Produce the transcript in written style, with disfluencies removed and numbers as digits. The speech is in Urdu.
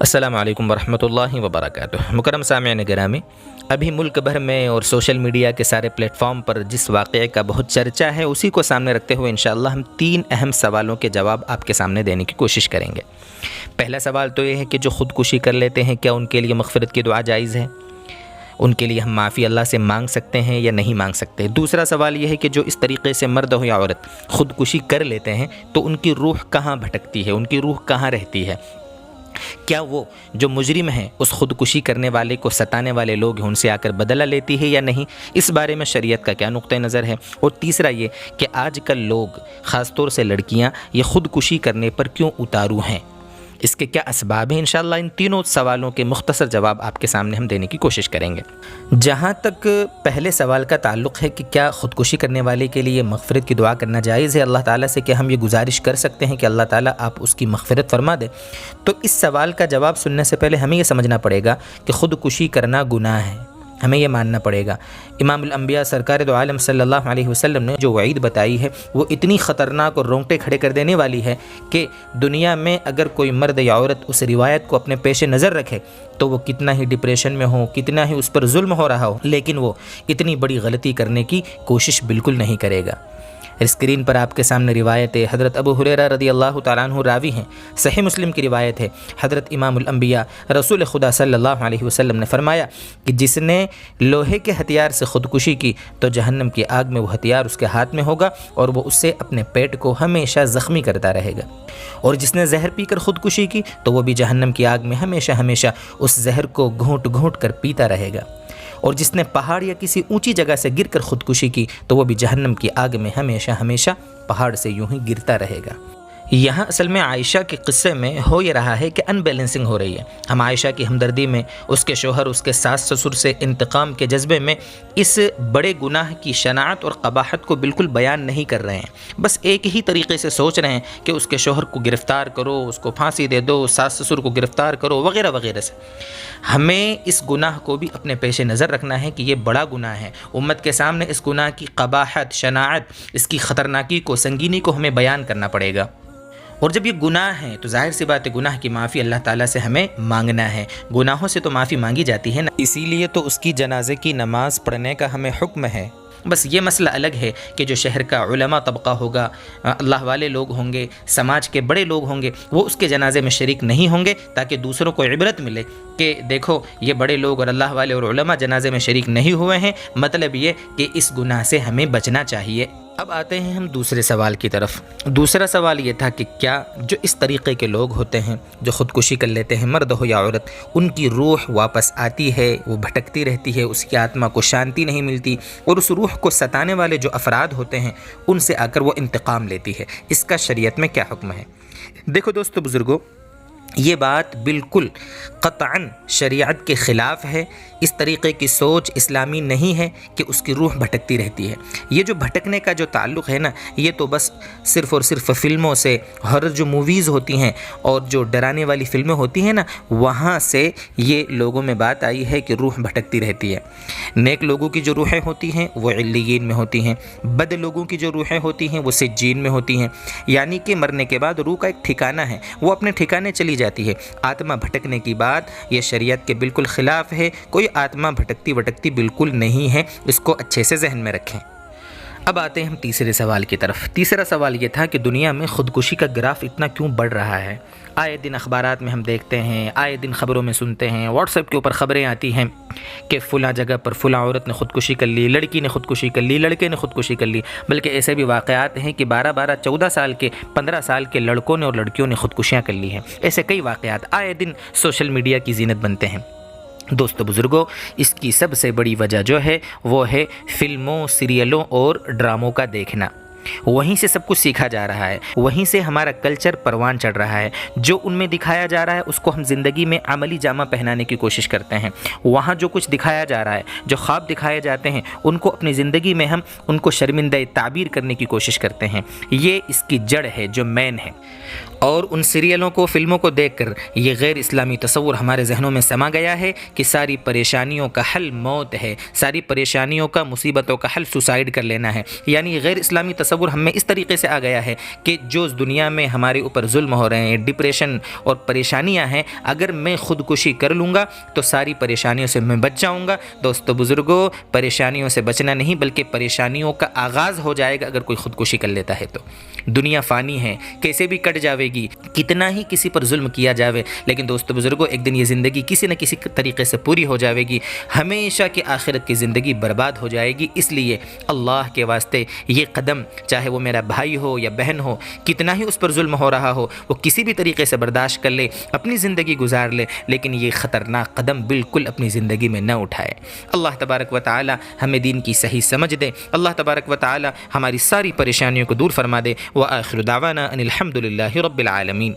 السلام علیکم ورحمۃ اللہ وبرکاتہ۔ مکرم سامعین گرامی، ابھی ملک بھر میں اور سوشل میڈیا کے سارے پلیٹ فارم پر جس واقعے کا بہت چرچا ہے اسی کو سامنے رکھتے ہوئے انشاءاللہ ہم 3 اہم سوالوں کے جواب آپ کے سامنے دینے کی کوشش کریں گے۔ پہلا سوال تو یہ ہے کہ جو خودکشی کر لیتے ہیں کیا ان کے لیے مغفرت کی دعا جائز ہے؟ ان کے لیے ہم معافی اللہ سے مانگ سکتے ہیں یا نہیں مانگ سکتے؟ دوسرا سوال یہ ہے کہ جو اس طریقے سے مرد ہو یا عورت خودکشی کر لیتے ہیں تو ان کی روح کہاں بھٹکتی ہے، ان کی روح کہاں رہتی ہے؟ کیا وہ جو مجرم ہیں اس خودکشی کرنے والے کو ستانے والے لوگ ہیں ان سے آ کر بدلہ لیتی ہے یا نہیں؟ اس بارے میں شریعت کا کیا نقطہ نظر ہے؟ اور تیسرا یہ کہ آج کل لوگ خاص طور سے لڑکیاں یہ خودکشی کرنے پر کیوں اتارو ہیں، اس کے کیا اسباب ہیں؟ انشاءاللہ ان تینوں سوالوں کے مختصر جواب آپ کے سامنے ہم دینے کی کوشش کریں گے۔ جہاں تک پہلے سوال کا تعلق ہے کہ کیا خودکشی کرنے والے کے لیے مغفرت کی دعا کرنا جائز ہے، اللہ تعالیٰ سے کیا ہم یہ گزارش کر سکتے ہیں کہ اللہ تعالیٰ آپ اس کی مغفرت فرما دے، تو اس سوال کا جواب سننے سے پہلے ہمیں یہ سمجھنا پڑے گا کہ خودکشی کرنا گناہ ہے، ہمیں یہ ماننا پڑے گا۔ امام الانبیاء سرکار دو عالم صلی اللہ علیہ وسلم نے جو وعید بتائی ہے وہ اتنی خطرناک اور رونگٹے کھڑے کر دینے والی ہے کہ دنیا میں اگر کوئی مرد یا عورت اس روایت کو اپنے پیش نظر رکھے تو وہ کتنا ہی ڈپریشن میں ہو، کتنا ہی اس پر ظلم ہو رہا ہو، لیکن وہ اتنی بڑی غلطی کرنے کی کوشش بالکل نہیں کرے گا۔ اسکرین پر آپ کے سامنے روایت ہے، حضرت ابو ہریرہ رضی اللہ تعالیٰ عنہ راوی ہیں، صحیح مسلم کی روایت ہے، حضرت امام الانبیاء رسول خدا صلی اللہ علیہ وسلم نے فرمایا کہ جس نے لوہے کے ہتھیار سے خودکشی کی تو جہنم کی آگ میں وہ ہتھیار اس کے ہاتھ میں ہوگا اور وہ اس سے اپنے پیٹ کو ہمیشہ زخمی کرتا رہے گا، اور جس نے زہر پی کر خودکشی کی تو وہ بھی جہنم کی آگ میں ہمیشہ ہمیشہ اس زہر کو گھونٹ گھونٹ کر پیتا رہے گا، اور جس نے پہاڑ یا کسی اونچی جگہ سے گر کر خودکشی کی تو وہ بھی جہنم کی آگ میں ہمیشہ ہمیشہ پہاڑ سے یوں ہی گرتا رہے گا۔ یہاں اصل میں عائشہ کے قصے میں ہو یہ رہا ہے کہ ان بیلنسنگ ہو رہی ہے۔ ہم عائشہ کی ہمدردی میں، اس کے شوہر، اس کے ساس سسر سے انتقام کے جذبے میں اس بڑے گناہ کی شناعت اور قباحت کو بالکل بیان نہیں کر رہے ہیں، بس ایک ہی طریقے سے سوچ رہے ہیں کہ اس کے شوہر کو گرفتار کرو، اس کو پھانسی دے دو، ساس سسر کو گرفتار کرو، وغیرہ وغیرہ سے۔ ہمیں اس گناہ کو بھی اپنے پیش نظر رکھنا ہے کہ یہ بڑا گناہ ہے، امت کے سامنے اس گناہ کی قباحت، شناعت، اس کی خطرناکی کو، سنگینی کو ہمیں بیان کرنا پڑے گا۔ اور جب یہ گناہ ہے تو ظاہر سی بات ہے گناہ کی معافی اللہ تعالیٰ سے ہمیں مانگنا ہے، گناہوں سے تو معافی مانگی جاتی ہے نا، اسی لیے تو اس کی جنازے کی نماز پڑھنے کا ہمیں حکم ہے۔ بس یہ مسئلہ الگ ہے کہ جو شہر کا علماء طبقہ ہوگا، اللہ والے لوگ ہوں گے، سماج کے بڑے لوگ ہوں گے، وہ اس کے جنازے میں شریک نہیں ہوں گے تاکہ دوسروں کو عبرت ملے کہ دیکھو یہ بڑے لوگ اور اللہ والے اور علماء جنازے میں شریک نہیں ہوئے ہیں، مطلب یہ کہ اس گناہ سے ہمیں بچنا چاہیے۔ اب آتے ہیں ہم دوسرے سوال کی طرف۔ دوسرا سوال یہ تھا کہ کیا جو اس طریقے کے لوگ ہوتے ہیں جو خودکشی کر لیتے ہیں، مرد ہو یا عورت، ان کی روح واپس آتی ہے، وہ بھٹکتی رہتی ہے، اس کی آتما کو شانتی نہیں ملتی، اور اس روح کو ستانے والے جو افراد ہوتے ہیں ان سے آ کر وہ انتقام لیتی ہے، اس کا شریعت میں کیا حکم ہے؟ دیکھو دوستو بزرگو، یہ بات بالکل قطعاً شریعت کے خلاف ہے۔ اس طریقے کی سوچ اسلامی نہیں ہے کہ اس کی روح بھٹکتی رہتی ہے۔ یہ جو بھٹکنے کا جو تعلق ہے نا، یہ تو بس صرف اور صرف فلموں سے، ہر جو موویز ہوتی ہیں اور جو ڈرانے والی فلمیں ہوتی ہیں نا، وہاں سے یہ لوگوں میں بات آئی ہے کہ روح بھٹکتی رہتی ہے۔ نیک لوگوں کی جو روحیں ہوتی ہیں وہ علیین میں ہوتی ہیں، بد لوگوں کی جو روحیں ہوتی ہیں وہ سجین میں ہوتی ہیں، یعنی کہ مرنے کے بعد روح کا ایک ٹھکانہ ہے، وہ اپنے ٹھکانے چلی جاتی ہے۔ آتما بھٹکنے کی بات یہ شریعت کے بالکل خلاف ہے، کوئی آتما بھٹکتی وٹکتی بالکل نہیں ہے، اس کو اچھے سے ذہن میں رکھیں۔ اب آتے ہیں ہم تیسرے سوال کی طرف۔ تیسرا سوال یہ تھا کہ دنیا میں خودکشی کا گراف اتنا کیوں بڑھ رہا ہے؟ آئے دن اخبارات میں ہم دیکھتے ہیں، آئے دن خبروں میں سنتے ہیں، واٹس ایپ کے اوپر خبریں آتی ہیں کہ فلاں جگہ پر فلاں عورت نے خودکشی کر لی، لڑکی نے خودکشی کر لی، لڑکے نے خودکشی کر لی، بلکہ ایسے بھی واقعات ہیں کہ 12 14 سال کے، 15 سال کے لڑکوں نے اور لڑکیوں نے خودکشیاں کر لی ہیں۔ ایسے کئی واقعات آئے دن سوشل میڈیا کی زینت بنتے ہیں۔ دوستو بزرگوں، اس کی سب سے بڑی وجہ جو ہے وہ ہے فلموں، سیریلوں اور ڈراموں کا دیکھنا۔ وہیں سے سب کچھ سیکھا جا رہا ہے، وہیں سے ہمارا کلچر پروان چڑھ رہا ہے، جو ان میں دکھایا جا رہا ہے اس کو ہم زندگی میں عملی جامہ پہنانے کی کوشش کرتے ہیں۔ وہاں جو کچھ دکھایا جا رہا ہے، جو خواب دکھائے جاتے ہیں، ان کو اپنی زندگی میں ہم ان کو شرمندہ تعبیر کرنے کی کوشش کرتے ہیں۔ یہ اس کی جڑ ہے جو مین ہے، اور ان سیریلوں کو، فلموں کو دیکھ کر یہ غیر اسلامی تصور ہمارے ذہنوں میں سما گیا ہے کہ ساری پریشانیوں کا حل موت ہے، ساری پریشانیوں کا، مصیبتوں کا حل سوسائڈ کر لینا ہے، یعنی غیر اسلامی تصور تصور ہم میں اس طریقے سے آ گیا ہے کہ جو دنیا میں ہمارے اوپر ظلم ہو رہے ہیں، ڈپریشن اور پریشانیاں ہیں، اگر میں خودکشی کر لوں گا تو ساری پریشانیوں سے میں بچ جاؤں گا۔ دوستو بزرگوں، پریشانیوں سے بچنا نہیں بلکہ پریشانیوں کا آغاز ہو جائے گا اگر کوئی خودکشی کر لیتا ہے تو۔ دنیا فانی ہے، کیسے بھی کٹ جاوے گی، کتنا ہی کسی پر ظلم کیا جاوے، لیکن دوستو بزرگوں ایک دن یہ زندگی کسی نہ کسی طریقے سے پوری ہو جاوے گی، ہمیشہ کی آخرت کی زندگی برباد ہو جائے گی۔ اس لیے اللہ کے واسطے یہ قدم، چاہے وہ میرا بھائی ہو یا بہن ہو، کتنا ہی اس پر ظلم ہو رہا ہو، وہ کسی بھی طریقے سے برداشت کر لے، اپنی زندگی گزار لے، لیکن یہ خطرناک قدم بالکل اپنی زندگی میں نہ اٹھائے۔ اللہ تبارک و تعالی ہمیں دین کی صحیح سمجھ دے، اللہ تبارک و تعالی ہماری ساری پریشانیوں کو دور فرما دے۔ وآخر دعوانا ان الحمد للہ رب العالمین۔